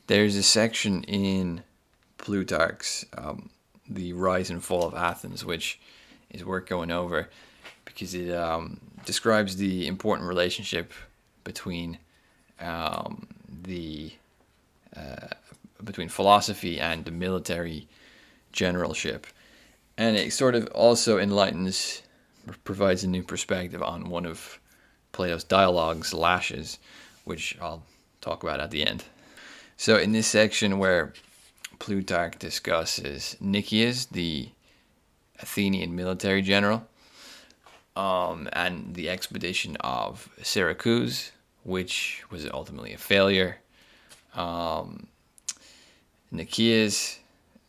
There's a section in Plutarch's The Rise and Fall of Athens, which is worth going over because it describes the important relationship between the between philosophy and the military generalship, and it sort of also provides a new perspective on one of Plato's dialogues, Laches, which I'll talk about at the end. So in this section where Plutarch discusses Nicias, the Athenian military general, and the expedition of Syracuse, which was ultimately a failure. Nicias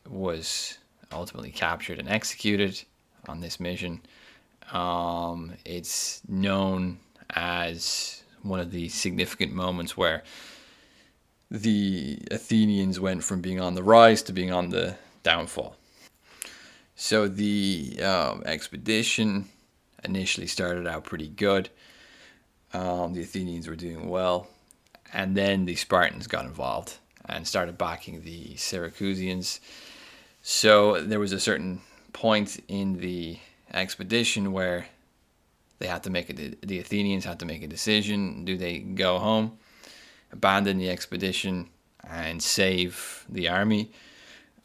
was ultimately captured and executed on this mission. It's known as one of the significant moments where the Athenians went from being on the rise to being on the downfall. So the expedition initially started out pretty good. The Athenians were doing well, and then the Spartans got involved and started backing the Syracusians. So there was a certain point in the expedition where they had to the Athenians had to make a decision. Do they go home, abandon the expedition, and save the army,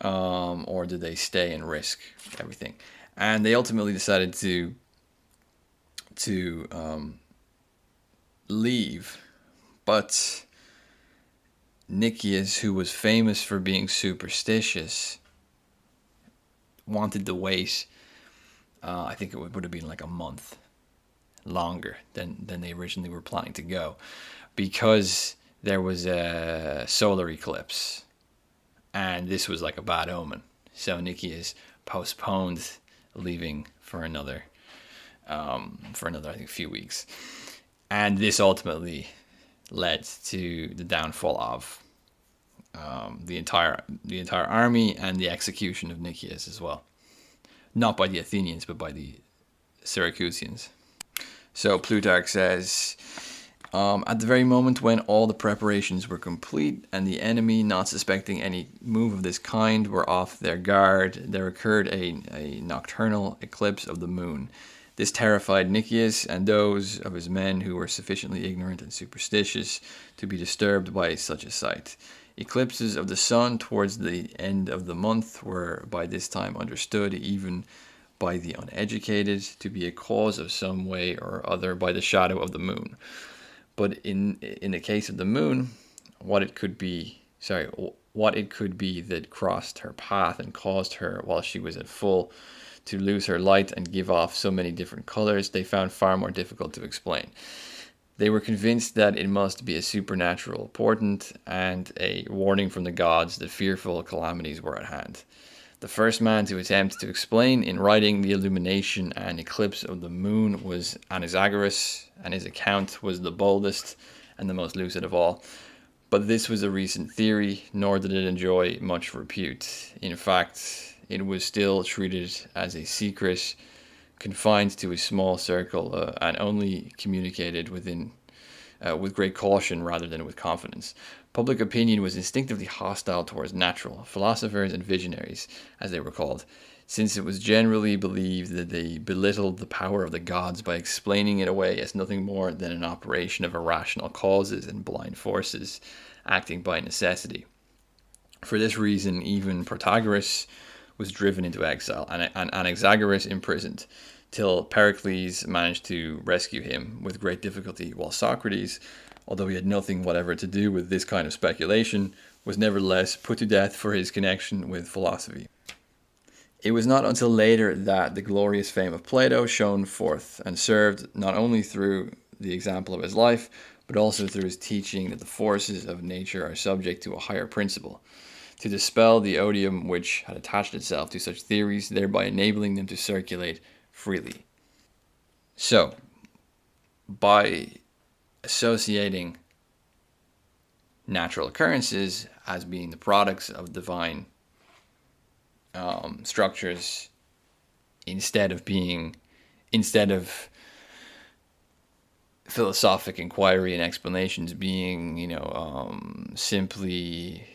or do they stay and risk everything? And they ultimately decided to leave, but Nicias, who was famous for being superstitious, wanted to wait. I think it would have been like a month longer than they originally were planning to go, because there was a solar eclipse, and this was like a bad omen. So Nicias postponed leaving for another I think few weeks, and this ultimately led to the downfall of the entire army and the execution of Nicias as well. Not by the Athenians, but by the Syracusians. So Plutarch says, at the very moment when all the preparations were complete and the enemy, not suspecting any move of this kind, were off their guard, there occurred a nocturnal eclipse of the moon. This terrified Nicias and those of his men who were sufficiently ignorant and superstitious to be disturbed by such a sight. Eclipses of the sun towards the end of the month were by this time understood, even by the uneducated, to be a cause of some way or other by the shadow of the moon. But in the case of the moon, what it could be that crossed her path and caused her, while she was at full, to lose her light and give off so many different colors, they found far more difficult to explain. They were convinced that it must be a supernatural portent and a warning from the gods that fearful calamities were at hand. The first man to attempt to explain in writing the illumination and eclipse of the moon was Anaxagoras, and his account was the boldest and the most lucid of all. But this was a recent theory, nor did it enjoy much repute. In fact, it was still treated as a secret, confined to a small circle, and only communicated with great caution rather than with confidence. Public opinion was instinctively hostile towards natural philosophers and visionaries, as they were called, since it was generally believed that they belittled the power of the gods by explaining it away as nothing more than an operation of irrational causes and blind forces acting by necessity. For this reason, even Protagoras was driven into exile, and Anaxagoras imprisoned, till Pericles managed to rescue him with great difficulty, while Socrates, although he had nothing whatever to do with this kind of speculation, was nevertheless put to death for his connection with philosophy. It was not until later that the glorious fame of Plato shone forth, and served not only through the example of his life, but also through his teaching that the forces of nature are subject to a higher principle, to dispel the odium which had attached itself to such theories, thereby enabling them to circulate freely. So, by associating natural occurrences as being the products of divine structures, instead of philosophic inquiry and explanations being, simply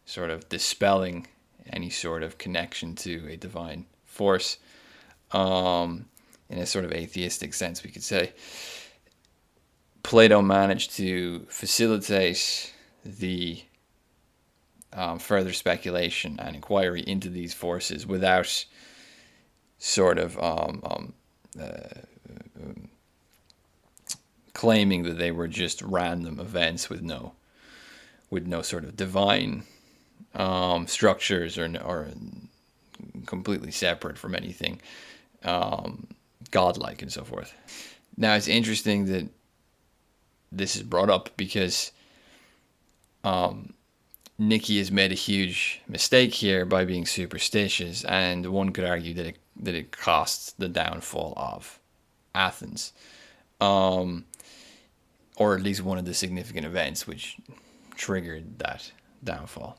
sort of dispelling any sort of connection to a divine force, in a sort of atheistic sense, we could say. Plato managed to facilitate the further speculation and inquiry into these forces without sort of claiming that they were just random events with no sort of divine structures or completely separate from anything godlike and so forth. Now, it's interesting that this is brought up because Nicias made a huge mistake here by being superstitious, and one could argue that it costs the downfall of Athens, or at least one of the significant events which triggered that downfall.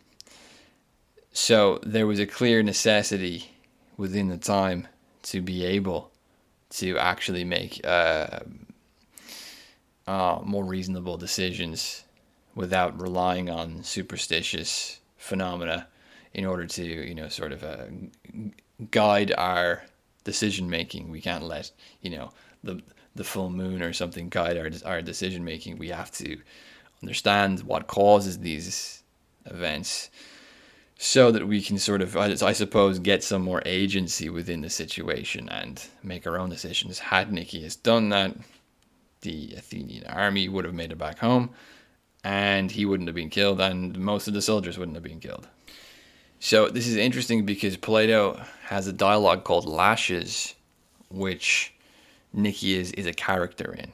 So there was a clear necessity within the time to be able to actually make more reasonable decisions without relying on superstitious phenomena in order to, sort of guide our decision making. We can't let, the full moon or something guide our decision making. We have to understand what causes these events so that we can sort of, I suppose, get some more agency within the situation and make our own decisions. Had Nicias done that, the Athenian army would have made it back home, and he wouldn't have been killed, and most of the soldiers wouldn't have been killed. So this is interesting because Plato has a dialogue called Laches, which Nicias is a character in.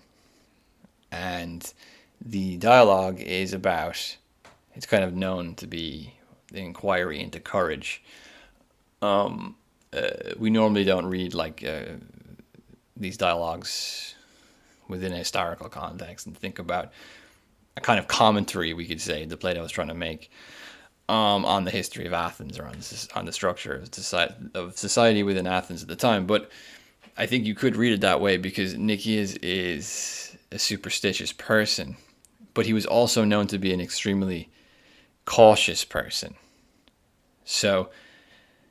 And the dialogue is about, it's kind of known to be the inquiry into courage. We normally don't read these dialogues within a historical context and think about a kind of commentary, we could say, that Plato was trying to make on the history of Athens, or on the structure of society within Athens at the time. But I think you could read it that way because Nicias is a superstitious person, but he was also known to be an extremely cautious person. So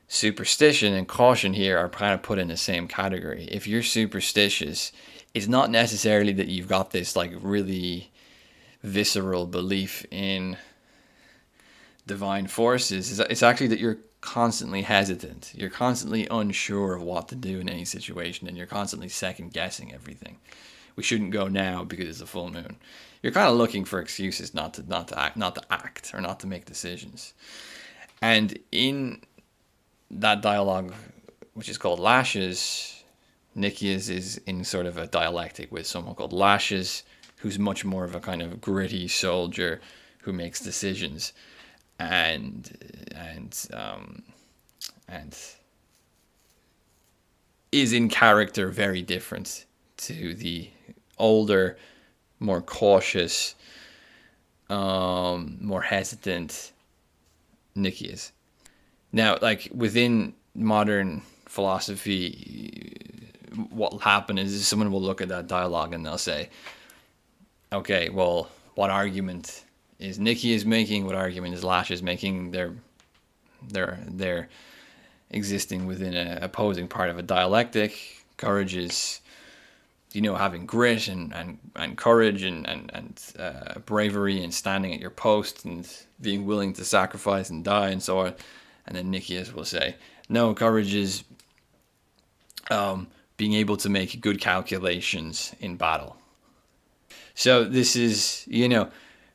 superstition and caution here are kind of put in the same category. If you're superstitious, it's not necessarily that you've got this really visceral belief in divine forces. It's actually that you're constantly hesitant. You're constantly unsure of what to do in any situation, and you're constantly second guessing everything. We shouldn't go now because it's a full moon. You're kind of looking for excuses not to act or not to make decisions. And in that dialogue, which is called Laches, Nicias is in sort of a dialectic with someone called Laches, who's much more of a kind of gritty soldier who makes decisions and is in character very different to the older, more cautious, more hesitant Nicias. Now, within modern philosophy, what will happen is someone will look at that dialogue and they'll say, okay, well, what argument is Nicias making? What argument is Laches making? They're existing within an opposing part of a dialectic. Courage is, having grit and courage and bravery and standing at your post and being willing to sacrifice and die and so on. And then Nicias will say, no, courage is being able to make good calculations in battle. So this is,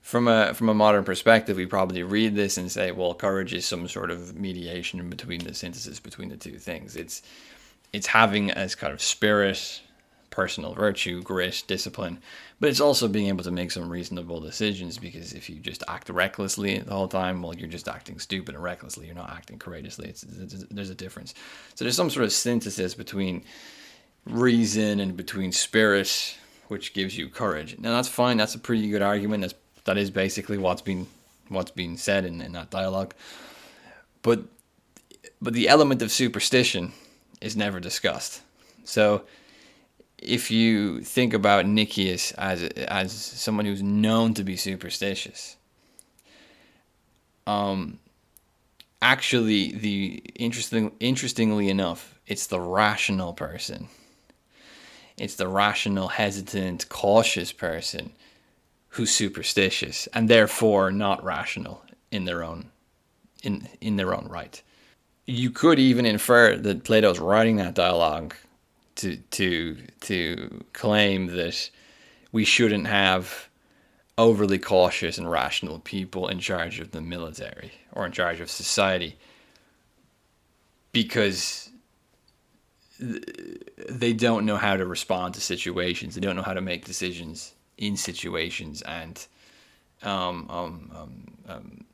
from a modern perspective, we probably read this and say, well, courage is some sort of mediation in between, the synthesis between the two things. It's having as kind of spirit, personal virtue, grit, discipline, but it's also being able to make some reasonable decisions, because if you just act recklessly the whole time, well, you're just acting stupid and recklessly. You're not acting courageously. There's a difference. So there's some sort of synthesis between reason and between spirit, which gives you courage. Now that's fine. That's a pretty good argument. That is basically what's being said in that dialogue. But the element of superstition is never discussed. So if you think about Nicias as someone who's known to be superstitious, actually, interestingly enough, it's the rational person. It's the rational, hesitant, cautious person who's superstitious and therefore not rational in their own in their own right. You could even infer that Plato's writing that dialogue to claim that we shouldn't have overly cautious and rational people in charge of the military or in charge of society because they don't know how to respond to situations. They don't know how to make decisions in situations and um, um, um,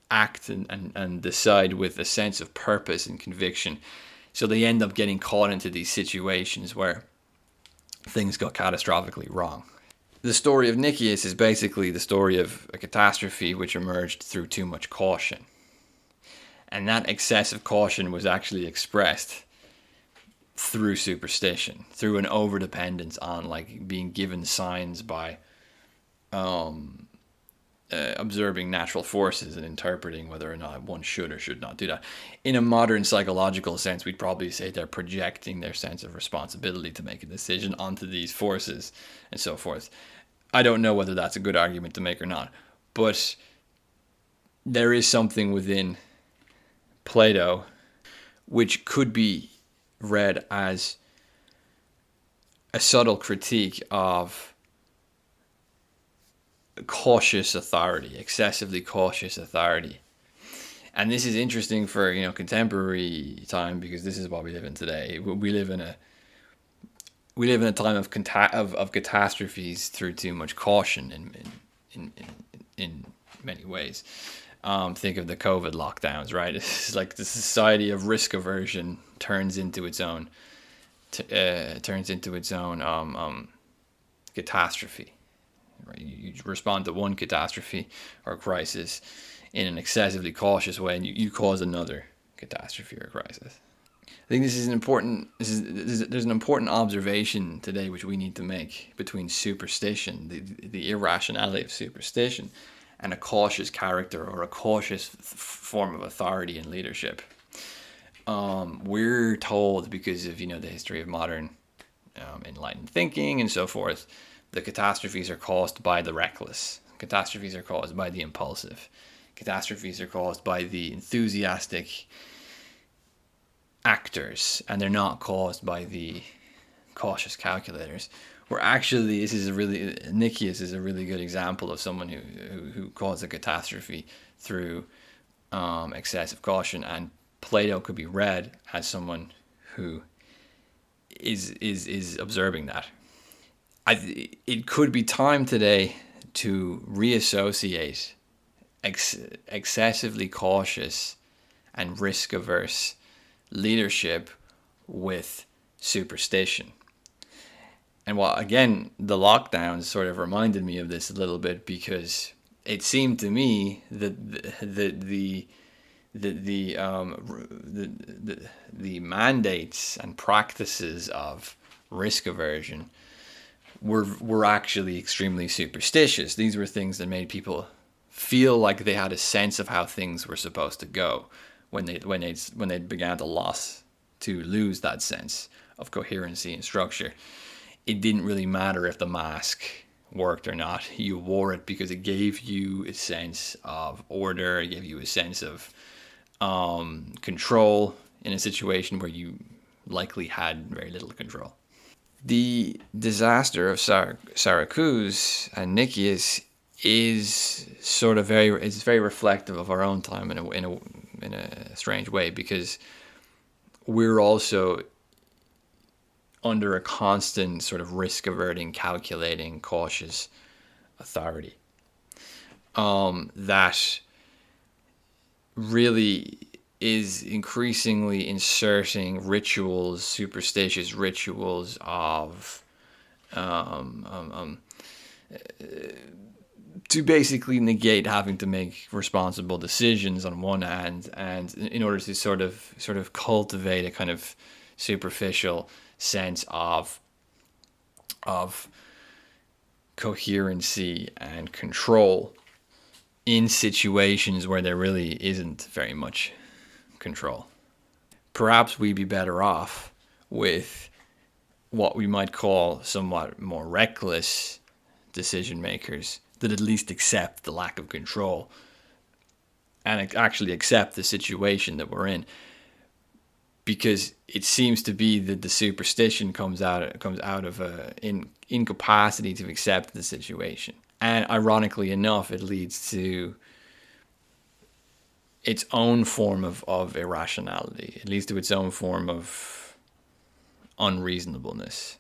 act and decide with a sense of purpose and conviction. So they end up getting caught into these situations where things go catastrophically wrong. The story of Nicias is basically the story of a catastrophe which emerged through too much caution. And that excessive caution was actually expressed through superstition, through an overdependence on like being given signs by observing natural forces and interpreting whether or not one should or should not do that. In a modern psychological sense, we'd probably say they're projecting their sense of responsibility to make a decision onto these forces and so forth. I don't know whether that's a good argument to make or not, but there is something within Plato which could be read as a subtle critique of cautious authority, excessively cautious authority. And this is interesting for contemporary time because this is what we live in today. We live in a time of catastrophes through too much caution in many ways. Think of the COVID lockdowns, right? It's like the society of risk aversion turns into its own catastrophe. Right? You respond to one catastrophe or crisis in an excessively cautious way, and you cause another catastrophe or crisis. I think this is an important. There's an important observation today which we need to make between superstition, the irrationality of superstition, and a cautious character or a cautious form of authority and leadership. We're told because of the history of modern enlightened thinking and so forth, the catastrophes are caused by the reckless. Catastrophes are caused by the impulsive. Catastrophes are caused by the enthusiastic actors, and they're not caused by the cautious calculators. Where actually, Nicias is a really good example of someone who caused a catastrophe through excessive caution, and Plato could be read as someone who is observing that. It could be time today to reassociate excessively cautious and risk averse leadership with superstition. And again, the lockdowns sort of reminded me of this a little bit because it seemed to me that the mandates and practices of risk aversion were actually extremely superstitious. These were things that made people feel like they had a sense of how things were supposed to go when they began to lose that sense of coherency and structure. It didn't really matter if the mask worked or not. You wore it because it gave you a sense of order. It gave you a sense of control in a situation where you likely had very little control. The disaster of Syracuse and Nicias is very reflective of our own time in a strange way, because we're also under a constant sort of risk averting, calculating, cautious authority that really is increasingly inserting rituals, superstitious rituals of to basically negate having to make responsible decisions on one hand, and in order to sort of cultivate a kind of superficial sense of coherency and control in situations where there really isn't very much control. Perhaps we'd be better off with what we might call somewhat more reckless decision makers that at least accept the lack of control and actually accept the situation that we're in, because it seems to be that the superstition comes out of a incapacity to accept the situation, and ironically enough, it leads to its own form of irrationality. It leads to its own form of unreasonableness.